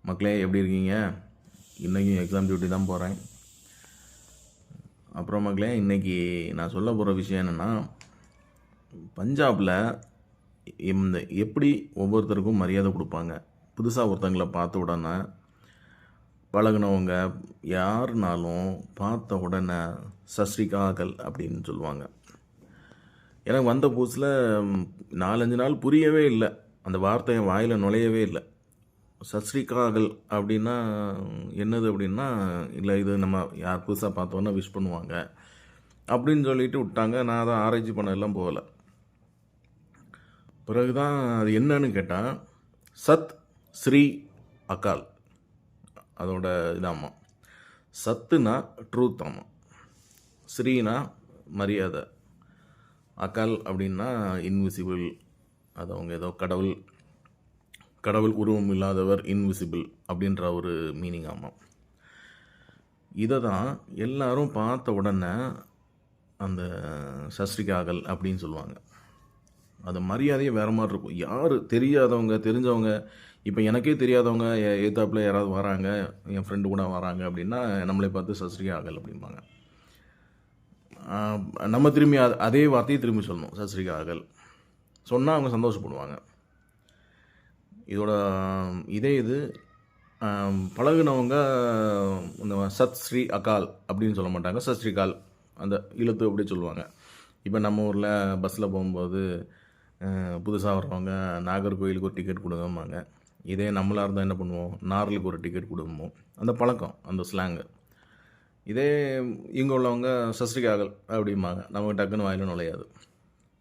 மக்களே எப்படி இருக்கீங்க? இன்றைக்கும் எக்ஸாம் டியூட்டி தான் போகிறேன். அப்புறம் மக்களே, இன்றைக்கி நான் சொல்ல போகிற விஷயம் என்னென்னா, பஞ்சாபில் இந்த எப்படி ஒவ்வொருத்தருக்கும் மரியாதை கொடுப்பாங்க. புதுசாக ஒருத்தங்களை பார்த்த உடனே பழகினவங்க யாருனாலும் பார்த்த உடனே சஸ்ரீகால் அப்படின்னு சொல்லுவாங்க. எனக்கு வந்த புதுசில் 4-5 நாள் புரியவே இல்லை, அந்த வார்த்தை என் வாயில் நுழையவே இல்லை. சஸ்ரீகால் அப்படின்னா என்னது அப்படின்னா, இல்லை இது நம்ம யார் புதுசாக பார்த்தோன்னா விஷ் பண்ணுவாங்க அப்படின்னு சொல்லிட்டு விட்டாங்க. நான் அதை ஆராய்ச்சி பண்ணதெல்லாம் போகலை. பிறகு தான் அது என்னன்னு கேட்டால், சத் ஸ்ரீ அகால் அதோட இதாம்மா. சத்துனா ட்ரூத் ஆமாம், ஸ்ரீனா மரியாதை, அகால் அப்படின்னா இன்விசிபிள். அது அவங்க ஏதோ கடவுள் உருவம் இல்லாதவர், இன்விசிபிள் அப்படின்ற ஒரு மீனிங் ஆமாம். இதை தான் எல்லாரும் பார்த்த உடனே அந்த சஸ்ரீகால் அப்படின்னு சொல்லுவாங்க. அது மரியாதையே வேறு மாதிரி இருக்கும். யார் தெரியாதவங்க தெரிஞ்சவங்க, இப்போ எனக்கே தெரியாதவங்க ஏத்தாப்பில் யாராவது வராங்க, என் ஃப்ரெண்டு கூட வராங்க அப்படின்னா நம்மளை பார்த்து சஸ்ரீகால் அப்படிம்பாங்க. நம்ம திரும்பி அதே வார்த்தையை திரும்பி சொல்லணும், சஸ்ரீகால் சொன்னால் அவங்க சந்தோஷப்படுவாங்க. இதோட இது பழகுனவங்க இந்த சத் ஸ்ரீ அகால் அப்படின்னு சொல்ல மாட்டாங்க, சஸ்ரீகால் அந்த இழுத்து அப்படி சொல்லுவாங்க. இப்போ நம்ம ஊரில் பஸ்ஸில் போகும்போது புதுசாக வர்றவங்க நாகர்கோயிலுக்கு ஒரு டிக்கெட் கொடுங்கம்பாங்க. இதே நம்மளாக இருந்தால் என்ன பண்ணுவோம், நார்லுக்கு ஒரு டிக்கெட் கொடுப்போம். அந்த பழக்கம், அந்த ஸ்லாங்கு. இதே இங்கே உள்ளவங்க சஸ்ரீகால் அப்படிம்பாங்க. நமக்கு டக்குன்னு வாயில் நுழையாது.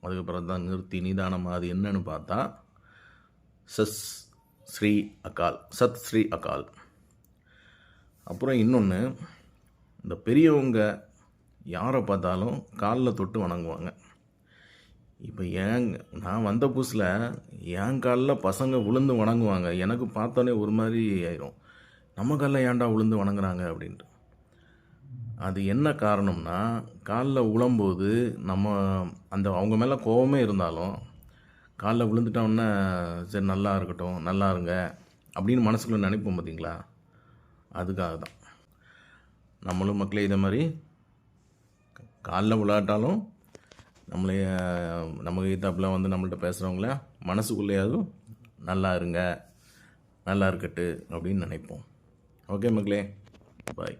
அதுக்கப்புறம் தான் நிறுத்தி நிதானமாக அது என்னன்னு பார்த்தா சத் ஸ்ரீ அகால். அப்புறம் இன்னொன்று, இந்த பெரியவங்க யாரை பார்த்தாலும் காலில் தொட்டு வணங்குவாங்க. இப்போ நான் வந்த புதுசில் என் காலில் பசங்க விழுந்து வணங்குவாங்க. எனக்கு பார்த்தோன்னே ஒரு மாதிரி ஆயிரும், நம்ம காலில் ஏன்டா விழுந்து வணங்குறாங்க அப்படின்ட்டு. அது என்ன காரணம்னா, காலில் விழும்போது நம்ம அவங்க மேலே கோபமே இருந்தாலும் காலில் விழுந்துட்டோன்னே சரி நல்லா இருக்கட்டும், நல்லா இருங்க அப்படின்னு மனசுக்குள்ளே நினைப்போம் பார்த்தீங்களா, அதுக்காக தான். நம்மளும் மக்களே இதை மாதிரி காலில் விளையாட்டாலும் நமக்கு ஏத்தாப்பில் வந்து நம்மள்ட்ட பேசுகிறவங்கள மனசுக்குள்ளேயாவது நல்லா இருங்க, நல்லா இருக்கட்டு அப்படின்னு நினைப்போம். ஓகே மக்களே, பாய்.